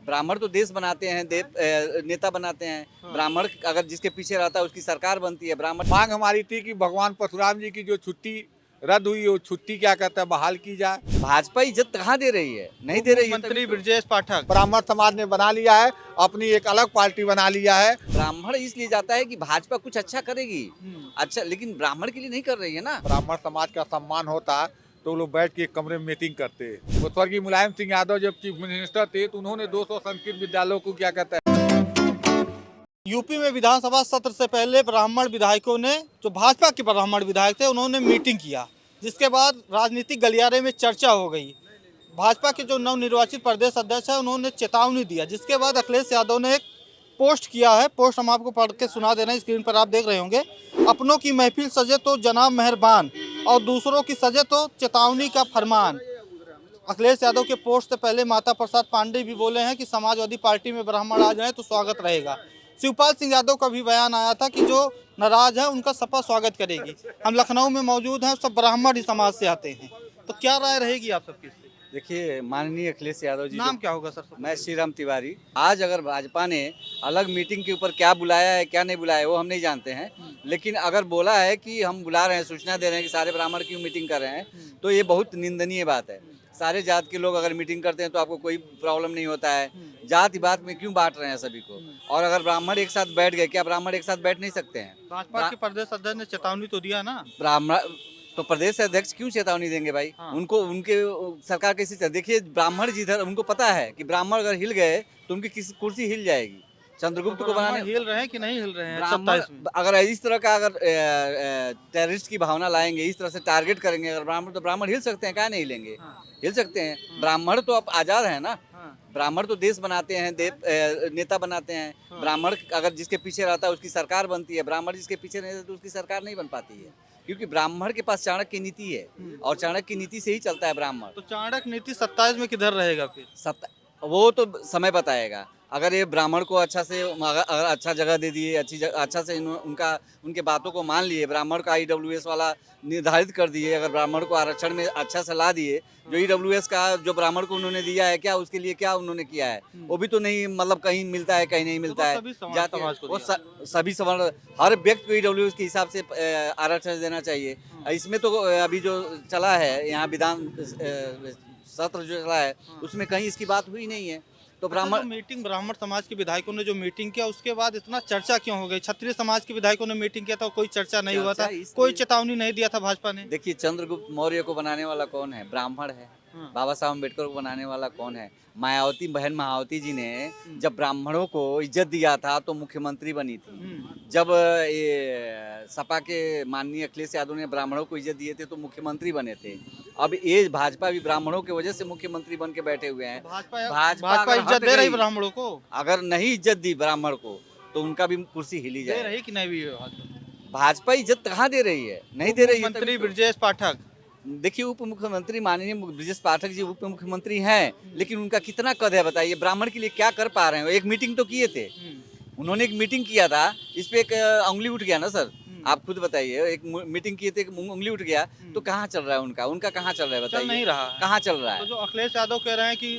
ब्राह्मण तो देश बनाते हैं, नेता बनाते हैं। ब्राह्मण अगर जिसके पीछे रहता है उसकी सरकार बनती है। ब्राह्मण मांग हमारी थी कि भगवान परशुराम जी की जो छुट्टी रद्द हुई वो छुट्टी क्या कहते हैं बहाल की जाए। भाजपा इज्जत कहाँ दे रही है, नहीं दे रही है। मंत्री तभी तो। ब्रजेश पाठक ब्राह्मण समाज ने बना लिया है, अपनी एक अलग पार्टी बना लिया है। ब्राह्मण इसलिए जाता है कि भाजपा कुछ अच्छा करेगी। अच्छा, लेकिन ब्राह्मण के लिए नहीं कर रही है ना। ब्राह्मण समाज का सम्मान होता तो वो लोग बैठ के एक कमरे में मीटिंग करते। वो स्वर्गीय मुलायम सिंह यादव जब चीफ मिनिस्टर थे तो उन्होंने 200 संस्कृत विद्यालयों को क्या कहते हैं। यूपी में विधानसभा सत्र से पहले ब्राह्मण विधायकों ने, जो भाजपा के ब्राह्मण विधायक थे, उन्होंने मीटिंग किया, जिसके बाद राजनीतिक गलियारे में चर्चा हो गई। भाजपा के जो नवनिर्वाचित प्रदेश अध्यक्ष है, उन्होंने चेतावनी दिया, जिसके बाद अखिलेश यादव ने एक पोस्ट किया है। पोस्ट हम आपको पढ़ के सुना दे रहे हैं, स्क्रीन पर आप देख रहे होंगे। अपनों की महफिल सजे तो जनाब मेहरबान, और दूसरों की सजे तो चेतावनी का फरमान। अखिलेश यादव के पोस्ट से पहले माता प्रसाद पांडे भी बोले हैं कि समाजवादी पार्टी में ब्राह्मण आ जाए तो स्वागत रहेगा। शिवपाल सिंह यादव का भी बयान आया था कि जो नाराज है उनका सपा स्वागत करेगी। हम लखनऊ में मौजूद हैं, सब ब्राह्मण ही समाज से आते हैं, तो क्या राय रहेगी आप सबकी? देखिए, माननीय अखिलेश यादव जी, नाम क्या होगा सर? मैं श्री राम तिवारी। आज अगर भाजपा ने अलग मीटिंग के ऊपर क्या बुलाया है क्या नहीं बुलाया है वो हम नहीं जानते हैं, लेकिन अगर बोला है कि हम बुला रहे हैं, सूचना दे रहे हैं कि सारे ब्राह्मण क्यों मीटिंग कर रहे हैं, तो ये बहुत निंदनीय बात है। सारे जात के लोग अगर मीटिंग करते हैं तो आपको कोई प्रॉब्लम नहीं होता है। जाति बात में क्यों बांट रहे हैं सभी को? और अगर ब्राह्मण एक साथ बैठ गए, क्या ब्राह्मण एक साथ बैठ नहीं सकते हैं? भाजपा के प्रदेश अध्यक्ष ने चेतावनी तो दिया ना। ब्राह्मण तो प्रदेश अध्यक्ष क्यों चेतावनी देंगे भाई? उनको उनके सरकार कैसी चल? देखिए, ब्राह्मण जिधर उनको पता है कि ब्राह्मण अगर हिल गए तो उनकी किसी कुर्सी हिल जाएगी। चंद्रगुप्त को बनाने हिल रहे हैं कि नहीं हिल रहे हैं? ब्राह्मण 27 में अगर इस तरह का अगर टेररिस्ट की भावना लाएंगे, इस तरह से टारगेट करेंगे अगर ब्राह्मण, तो ब्राह्मण हिल सकते हैं, क्या नहीं हिलेंगे? हिल सकते हैं। ब्राह्मण तो अब आजाद है ना। ब्राह्मण तो देश बनाते हैं, नेता बनाते हैं। ब्राह्मण अगर जिसके पीछे रहता है उसकी सरकार बनती है। ब्राह्मण जिसके पीछे नहीं रहता तो उसकी सरकार नहीं बन पाती है, क्योंकि ब्राह्मण के पास चाणक्य की नीति है और चाणक्य की नीति से ही चलता है ब्राह्मण। तो चाणक्य नीति 27 में किधर रहेगा फिर? वो तो समय बताएगा। अगर ये ब्राह्मण को अच्छा से अगर अच्छा जगह दे दिए, अच्छा से उनके बातों को मान लिए, ब्राह्मण का ईडब्ल्यूएस वाला निर्धारित कर दिए, अगर ब्राह्मण को आरक्षण में अच्छा से ला दिए, जो ईडब्ल्यूएस का जो ब्राह्मण को उन्होंने दिया है, क्या उसके लिए क्या उन्होंने किया है? वो भी तो नहीं, मतलब कहीं मिलता है कहीं नहीं मिलता है। वो सभी सवर्ण, हर व्यक्ति को ईडब्ल्यूएस के हिसाब से आरक्षण देना चाहिए। इसमें तो अभी जो चला है यहाँ विधान सत्र जो चला है उसमें कहीं इसकी बात हुई नहीं है। तो ब्राह्मण मीटिंग, ब्राह्मण समाज के विधायकों ने जो मीटिंग किया, उसके बाद इतना चर्चा क्यों हो गई? क्षत्रिय समाज के विधायकों ने मीटिंग किया था, कोई चर्चा नहीं हुआ था, कोई चेतावनी नहीं दिया था भाजपा ने। देखिए, चंद्रगुप्त मौर्य को बनाने वाला कौन है? ब्राह्मण है। बाबा साहब अम्बेडकर को बनाने वाला कौन है? मायावती बहन मायावती जी ने जब ब्राह्मणों को इज्जत दिया था तो मुख्यमंत्री बनी थी। जब ये सपा के माननीय अखिलेश यादव ने ब्राह्मणों को इज्जत दिए थे तो मुख्यमंत्री बने थे। अब ये भाजपा भी ब्राह्मणों की वजह से मुख्यमंत्री बन के बैठे हुए हैं। भाजपा इज्जत दे रही ब्राह्मणों को? अगर नहीं इज्जत दी ब्राह्मण को तो उनका भी कुर्सी हिली दे जाए। रही कि नहीं भी? भाजपा इज्जत कहाँ दे रही है, नहीं दे रही है। मंत्री ब्रजेश पाठक, देखिए, उप मुख्यमंत्री माननीय ब्रजेश पाठक जी उप मुख्यमंत्री हैं, लेकिन उनका कितना कद है बताइए? ब्राह्मण के लिए क्या कर पा रहे हैं? एक मीटिंग तो किए थे, उन्होंने एक मीटिंग किया था, इस पे एक उंगली उठ गया ना सर। आप खुद बताइए, एक मीटिंग किए थे, एक उंगली उठ गया, तो कहाँ चल रहा है उनका कहाँ चल रहा है बताइए? नहीं रहा, कहाँ चल रहा है? तो जो अखिलेश यादव कह रहे हैं कि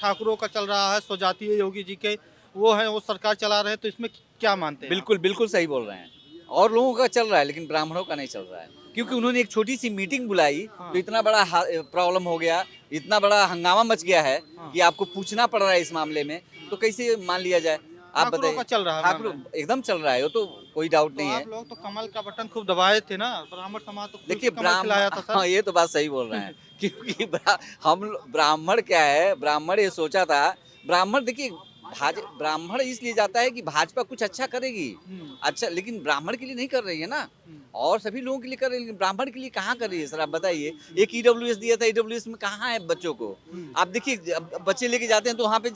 ठाकुरों का चल रहा है, स्वजातीय योगी जी के वो है, वो सरकार चला रहे हैं, तो इसमें क्या मानते हैं? बिल्कुल बिल्कुल सही बोल रहे हैं। और लोगों का चल रहा है लेकिन ब्राह्मणों का नहीं चल रहा है, क्योंकि उन्होंने एक छोटी सी मीटिंग बुलाई तो इतना बड़ा प्रॉब्लम हो गया, इतना बड़ा हंगामा मच गया है कि आपको पूछना पड़ रहा है इस मामले में, तो कैसे मान लिया जाए? आप बताइए। चल रहा है, ठाकुर एकदम चल रहा है, वो तो कोई डाउट नहीं है। आप लोग तो कमल का बटन खूब दबाए थे ना, ब्राह्मण समाज तो देखिए, कमल खिलाया था सर। हाँ, ये तो बात सही बोल रहे हैं क्योंकि हम ब्राह्मण क्या है, ब्राह्मण ये सोचा था, ब्राह्मण देखिए ब्राह्मण इसलिए जाता है कि भाजपा कुछ अच्छा करेगी। अच्छा, लेकिन ब्राह्मण के लिए नहीं कर रही है ना, और सभी लोगों के लिए कर रही है, लेकिन ब्राह्मण के लिए कहाँ कर रही है सर? आप बताइए। एक ईडब्ल्यूएस दिया था, ईडब्ल्यूएस में कहाँ है बच्चों को? आप देखिए, बच्चे लेके जाते हैं तो वहाँ पे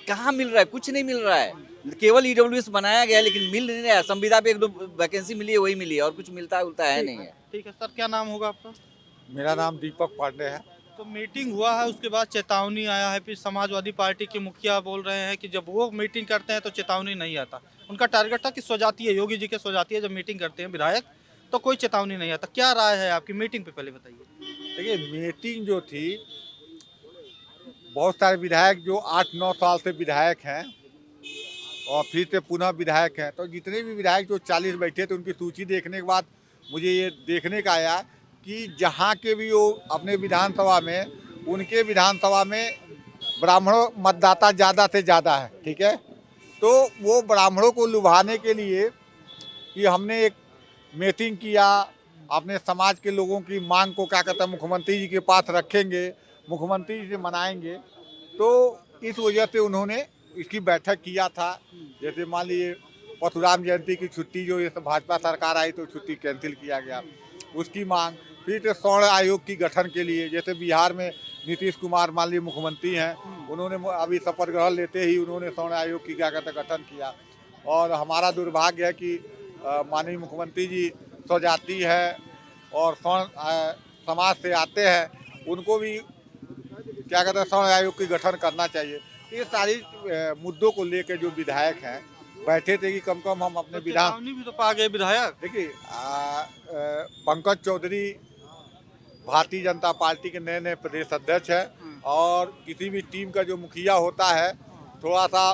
कहाँ मिल रहा है? कुछ नहीं मिल रहा है। केवल ईडब्ल्यूएस बनाया गया लेकिन मिल नहीं रहा है। संविदा पे एक दो वैकेंसी मिली है, वही मिली है, और कुछ मिलता उलता है नहीं है। ठीक है सर, क्या नाम होगा आपका? मेरा नाम दीपक पांडे है। तो मीटिंग हुआ है, उसके बाद चेतावनी आया है, फिर समाजवादी पार्टी के मुखिया बोल रहे हैं कि जब वो मीटिंग करते हैं तो चेतावनी नहीं आता। उनका टारगेट था कि स्वजातीय योगी जी के स्वजातीय जब मीटिंग करते हैं विधायक तो कोई चेतावनी नहीं आता। क्या राय है आपकी मीटिंग पे, पहले बताइए। देखिए, मीटिंग जो थी बहुत सारे विधायक जो 8-9 साल से विधायक हैं और फिर से पुनः विधायक हैं, तो जितने भी विधायक जो 40 बैठे थे उनकी सूची देखने के बाद मुझे ये देखने का आया कि जहाँ के भी वो अपने विधानसभा में, उनके विधानसभा में ब्राह्मणों मतदाता ज़्यादा से ज़्यादा है, ठीक है। तो वो ब्राह्मणों को लुभाने के लिए कि हमने एक मीटिंग किया, अपने समाज के लोगों की मांग को क्या कहते हैं मुख्यमंत्री जी के पास रखेंगे, मुख्यमंत्री जी से मनाएंगे, तो इस वजह से उन्होंने इसकी बैठक किया था। जैसे मान लीजिए परशुराम जयंती की छुट्टी जो ये भाजपा सरकार आई तो छुट्टी कैंसिल किया गया, उसकी मांग। फिर तो स्वर्ण आयोग की गठन के लिए, जैसे बिहार में नीतीश कुमार मान लीजिए मुख्यमंत्री हैं, उन्होंने अभी शपथ ग्रहण लेते ही उन्होंने स्वर्ण आयोग की क्या कहते हैं गठन किया। और हमारा दुर्भाग्य है कि माननीय मुख्यमंत्री जी स्वजाति है और स्वर्ण समाज से आते हैं, उनको भी क्या कहते हैं स्वर्ण आयोग की गठन करना चाहिए। ये सारी मुद्दों को लेकर जो विधायक हैं बैठे थे कि कम कम हम अपने विधान चेतावनी भी तो पा गए विधायक। देखिए पंकज चौधरी भारतीय जनता पार्टी के नए नए प्रदेश अध्यक्ष हैं और किसी भी टीम का जो मुखिया होता है थोड़ा सा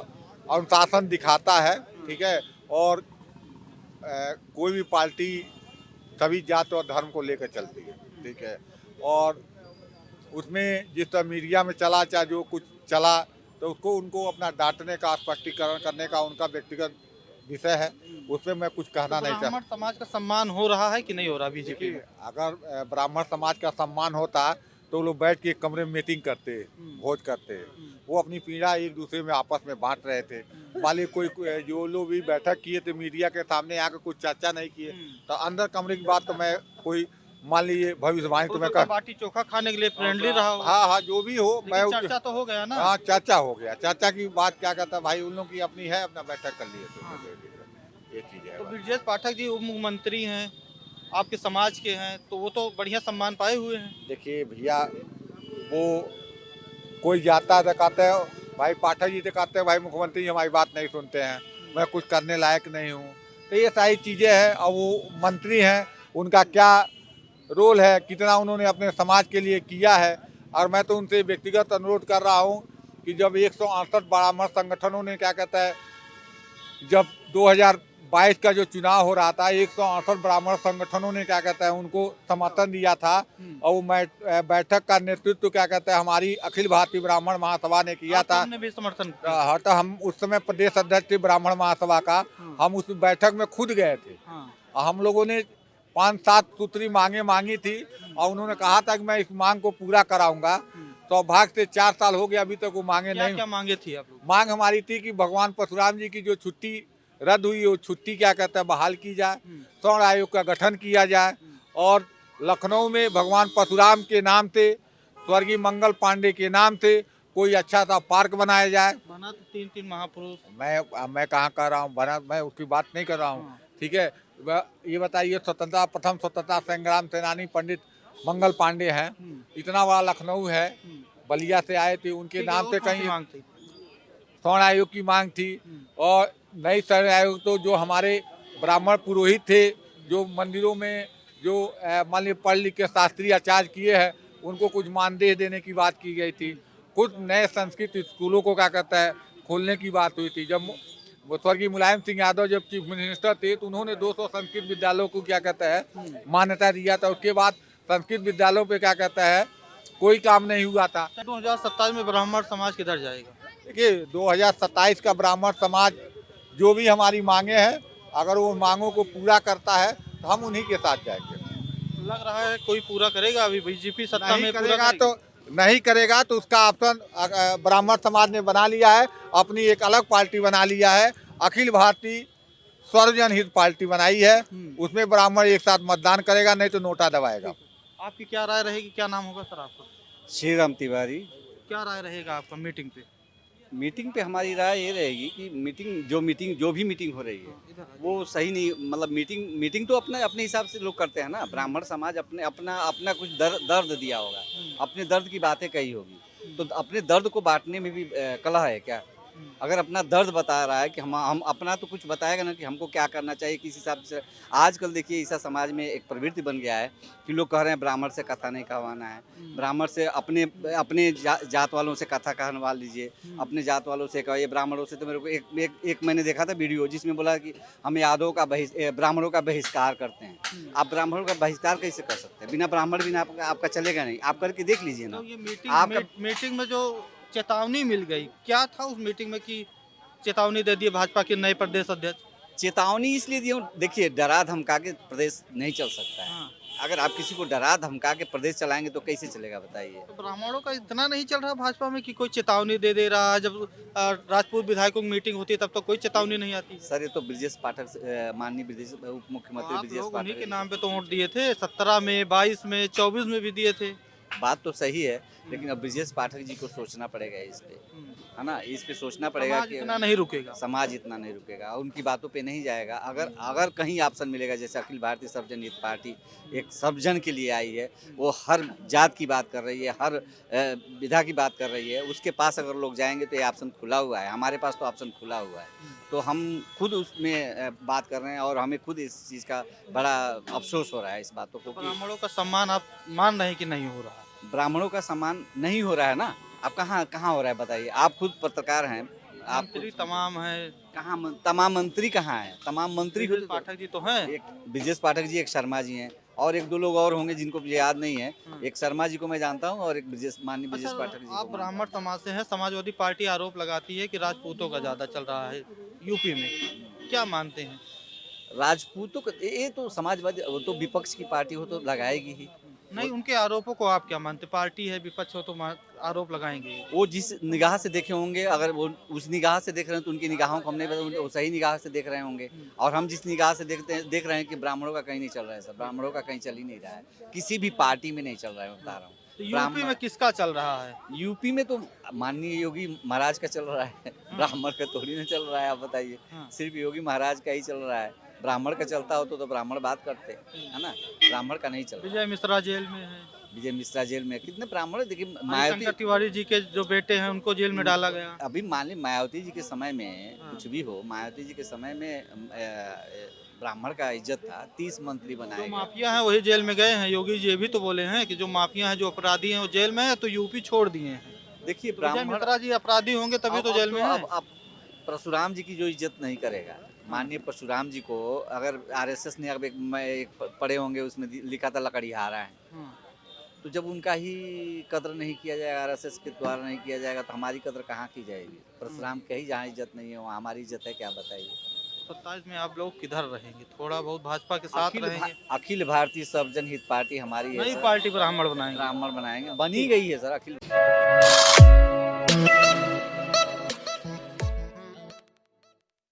अनुशासन दिखाता है, ठीक है। और कोई भी पार्टी सभी जात और धर्म को लेकर चलती है, ठीक है। और उसमें जिस तरह मीडिया में चला चाहे जो कुछ चला तो उसको उनको अपना डांटने का स्पष्टीकरण करने का उनका व्यक्तिगत विषय है, उसमें मैं कुछ कहना नहीं चाहता। ब्राह्मण समाज का सम्मान हो रहा है कि नहीं हो रहा बीजेपी में? अगर ब्राह्मण समाज का सम्मान होता तो लोग बैठ के एक कमरे में मीटिंग करते, भोज करते, वो अपनी पीड़ा एक दूसरे में आपस में बांट रहे थे। मान लीजिए कोई जो लोग भी बैठक किए थे मीडिया के सामने आकर कुछ चर्चा नहीं किए, तो अंदर कमरे की बात तो मैं कोई मान लीजिए भविष्यवाणी तो मैं कर बाटी चोखा खाने के लिए फ्रेंडली रहा हो। हाँ हाँ जो भी हो मैं चर्चा तो हो गया ना। हाँ चर्चा हो गया, चर्चा की बात क्या कहता है भाई उन लोगों की अपनी है, अपना बैठक कर लिए तो ये चीज़ है। तो ब्रजेश पाठक जी उप मुख्यमंत्री हैं, आपके समाज के हैं, तो वो तो बढ़िया सम्मान पाए हुए हैं। देखिए भैया वो कोई जाता है तो कहते हैं भाई पाठक जी तो कहते हैं भाई मुख्यमंत्री हमारी बात नहीं सुनते हैं, मैं कुछ करने लायक नहीं हूँ, तो ये सारी चीज़ें हैं। और वो मंत्री हैं, उनका क्या रोल है, कितना उन्होंने अपने समाज के लिए किया है। और मैं तो उनसे व्यक्तिगत अनुरोध कर रहा हूँ कि जब 168 ब्राह्मण संगठनों ने क्या कहता है जब 2022 का जो चुनाव हो रहा था 168 ब्राह्मण संगठनों ने क्या कहता है उनको समर्थन दिया था और वो बैठक का नेतृत्व क्या कहता है हमारी अखिल भारतीय ब्राह्मण महासभा ने किया था। हमने भी समर्थन किया। हाँ तो हम उस समय प्रदेश अध्यक्ष थे ब्राह्मण महासभा का, हम उस बैठक में खुद गए थे। हम लोगों ने 5-7 सूत्री मांगे मांगी थी और उन्होंने कहा था कि मैं इस मांग को पूरा कराऊंगा। तो भाग से 4 साल हो गए अभी तक वो मांगे नहीं। क्या मांगे थी आप लोग? मांग हमारी थी कि भगवान परशुराम जी की जो छुट्टी रद्द हुई वो छुट्टी क्या कहते हैं बहाल की जाए, स्वर्ण आयोग का गठन किया जाए और लखनऊ में भगवान परशुराम के नाम से स्वर्गीय मंगल पांडे के नाम से कोई अच्छा सा पार्क बनाया जाए। बना तो 3 महापुरुष। मैं कहाँ कर रहा हूँ बना, मैं उसकी बात नहीं कर रहा हूँ, ठीक है। ये बताइए प्रथम स्वतंत्रता संग्राम सेनानी पंडित मंगल पांडे हैं, इतना बड़ा लखनऊ है, बलिया से आए थे, उनके नाम से कहीं स्वर्ण आयोग की मांग थी। और नई स्वर्ण आयोग तो जो हमारे ब्राह्मण पुरोहित थे जो मंदिरों में जो मान लीजिए पढ़ लिख के शास्त्रीय आचार्य किए हैं उनको कुछ मानदेय देने की बात की गई थी। कुछ नए संस्कृत स्कूलों को क्या कहता है खोलने की बात हुई थी। जब स्वर्गीय मुलायम सिंह यादव जब चीफ मिनिस्टर थे तो उन्होंने 200 संस्कृत विद्यालयों को क्या कहता है मान्यता दिया था। उसके बाद संस्कृत विद्यालयों पे क्या कहता है कोई काम नहीं हुआ था। 2027 में ब्राह्मण समाज किधर जाएगा? देखिए 2027 का ब्राह्मण समाज जो भी हमारी मांगे हैं अगर वो मांगों को पूरा करता है तो हम उन्हीं के साथ जाएंगे। लग रहा है कोई पूरा करेगा? अभी बीजेपी सत्ता में करेगा तो नहीं करेगा तो उसका ऑप्शन ब्राह्मण समाज ने बना लिया है, अपनी एक अलग पार्टी बना लिया है, अखिल भारतीय सर्वजन हित पार्टी बनाई है। उसमें ब्राह्मण एक साथ मतदान करेगा, नहीं तो नोटा दबाएगा। आपकी क्या राय रहेगी? क्या नाम होगा सर आपका? श्री राम तिवारी। क्या राय रहेगा आपका मीटिंग पे? मीटिंग पे हमारी राय ये रहेगी कि मीटिंग जो भी मीटिंग हो रही है वो सही नहीं, मतलब मीटिंग तो अपने हिसाब से लोग करते हैं ना। ब्राह्मण समाज अपना कुछ दर्द दिया होगा, अपने दर्द की बातें कही होगी, तो अपने दर्द को बांटने में भी कला है क्या? अगर अपना दर्द बता रहा है कि हम अपना तो कुछ बताएगा ना कि हमको क्या करना चाहिए, किस हिसाब से। आजकल देखिए ईसा समाज में एक प्रवृत्ति बन गया है कि लोग कह रहे हैं ब्राह्मण से कथा नहीं कहवाना है, ब्राह्मण से अपने अपने जात वालों से कथा कहवा लीजिए, अपने जात वालों से कहिए। ब्राह्मणों से तो मेरे को एक मैंने देखा था वीडियो जिसमें बोला कि हम यादवों का ब्राह्मणों का बहिष्कार करते हैं। आप ब्राह्मणों का बहिष्कार कैसे कर सकते हैं? बिना ब्राह्मण बिना आपका चलेगा नहीं। आप करके देख लीजिए ना। तो ये आपका मीटिंग में जो चेतावनी मिल गई, क्या था उस मीटिंग में कि चेतावनी दे दी भाजपा के नए प्रदेश अध्यक्ष? चेतावनी इसलिए दी, देखिए डरा धमका के प्रदेश नहीं चल सकता है। हाँ। अगर आप किसी को डरा धमका के प्रदेश चलाएंगे तो कैसे चलेगा बताइए। तो ब्राह्मणों का इतना नहीं चल रहा भाजपा में कि कोई चेतावनी दे रहा है? जब राजपूत विधायकों की मीटिंग होती है तब तो कोई चेतावनी नहीं आती। सर ये तो ब्रजेश पाठक माननीय उप मुख्यमंत्री आप ब्रजेश लोग उन्हीं के पाठक। नाम पे तो वोट दिए थे, 17 में, 22 में, 24 में भी दिए थे। बात तो सही है, लेकिन अब ब्रजेश पाठक जी को सोचना पड़ेगा इस पे, है ना। इस पे सोचना पड़ेगा समाज कि इतना नहीं रुकेगा। समाज इतना नहीं रुकेगा, उनकी बातों पे नहीं जाएगा। अगर कहीं ऑप्शन मिलेगा, जैसे अखिल भारतीय सर्वजन हित पार्टी एक सर्वजन के लिए आई है, वो हर जात की बात कर रही है, हर विधा की बात कर रही है, उसके पास अगर लोग जाएंगे तो ये ऑप्शन खुला हुआ है। हमारे पास तो ऑप्शन खुला हुआ है, तो हम खुद उसमें बात कर रहे हैं और हमें खुद इस चीज़ का बड़ा अफसोस हो रहा है इस बातों को कि ब्राह्मणों का सम्मान आप मान रहे हैं कि नहीं हो रहा? ब्राह्मणों का सम्मान नहीं हो रहा है ना। आप कहाँ हो रहा है बताइए। आप खुद पत्रकार हैं, आप मंत्री तमाम है, तमाम मंत्री कहाँ हैं? तमाम मंत्री ब्रजेश पाठक जी तो हैं। एक ब्रजेश पाठक जी, एक शर्मा जी हैं और एक दो लोग और होंगे जिनको मुझे याद नहीं है। एक शर्मा जी को मैं जानता हूँ और एक माननीय ब्रजेश अच्छा, पाठक जी आप को ब्राह्मण समाज से हैं, समाजवादी पार्टी आरोप लगाती है कि राजपूतों का ज्यादा चल रहा है यूपी में, क्या मानते हैं? राजपूतों का ये तो समाजवादी, वो तो विपक्ष की पार्टी हो तो लगाएगी ही। नहीं, उनके आरोपों को आप क्या मानते? पार्टी है, विपक्ष हो तो आरोप लगाएंगे। वो जिस निगाह से देखे होंगे, अगर वो उस निगाह से देख रहे हैं तो उनकी निगाहों को हमने बता, वो सही निगाह से देख रहे होंगे। और हम जिस निगाह से देख रहे हैं कि ब्राह्मणों का कहीं नहीं चल रहा है सर, ब्राह्मणों का कहीं चल ही नहीं रहा है, किसी भी पार्टी में नहीं चल रहा है, मैं बता रहा हूँ। तो यूपी में किसका चल रहा है? यूपी में तो माननीय योगी महाराज का चल रहा है, ब्राह्मण का थोड़ी ना चल रहा है। आप बताइए, हाँ। सिर्फ योगी महाराज का ही चल रहा है। ब्राह्मण का चलता हो तो ब्राह्मण बात करते, है ना। ब्राह्मण का नहीं चल रहा। विजय मिश्रा जेल में है, विजय मिश्रा जेल में, कितने ब्राह्मण है। देखिए शंकर तिवारी जी के जो बेटे हैं उनको जेल में डाला गया। अभी मान ली मायावती जी के समय में हाँ। कुछ भी हो, मायावती जी के समय में ब्राह्मण का इज्जत था, 30 मंत्री बनाए जो गए। माफिया हैं वही जेल में गए हैं। योगी जी ये भी तो बोले हैं कि जो माफिया हैं, जो अपराधी हैं वो जेल में है, तो यूपी छोड़ दिए हैं। देखिए विजय ब्राह्मण मिश्रा जी अपराधी होंगे तभी तो जेल में है। अब परशुराम जी की जो इज्जत नहीं करेगा, माननीय परशुराम जी को अगर आरएसएस ने अब एक पढ़े होंगे, उसमें लिखा था लकड़ीहारा है, हाँ। तो जब उनका ही कद्र नहीं किया जाएगा, आरएसएस के द्वारा नहीं किया जाएगा, तो हमारी कद्र कहाँ की जाएगी? परशुराम के ही जहाँ इज्जत नहीं है वहाँ हमारी इज्जत है क्या बताइए। 27 में आप लोग किधर रहेंगे? थोड़ा बहुत भाजपा के साथ रहेंगे? अखिल भारतीय सर्वजन हित पार्टी हमारी है नई सर। पार्टी ब्राह्मण बनाएंगे? ब्राह्मण बनाएंगे, बनी गई है सर अखिल।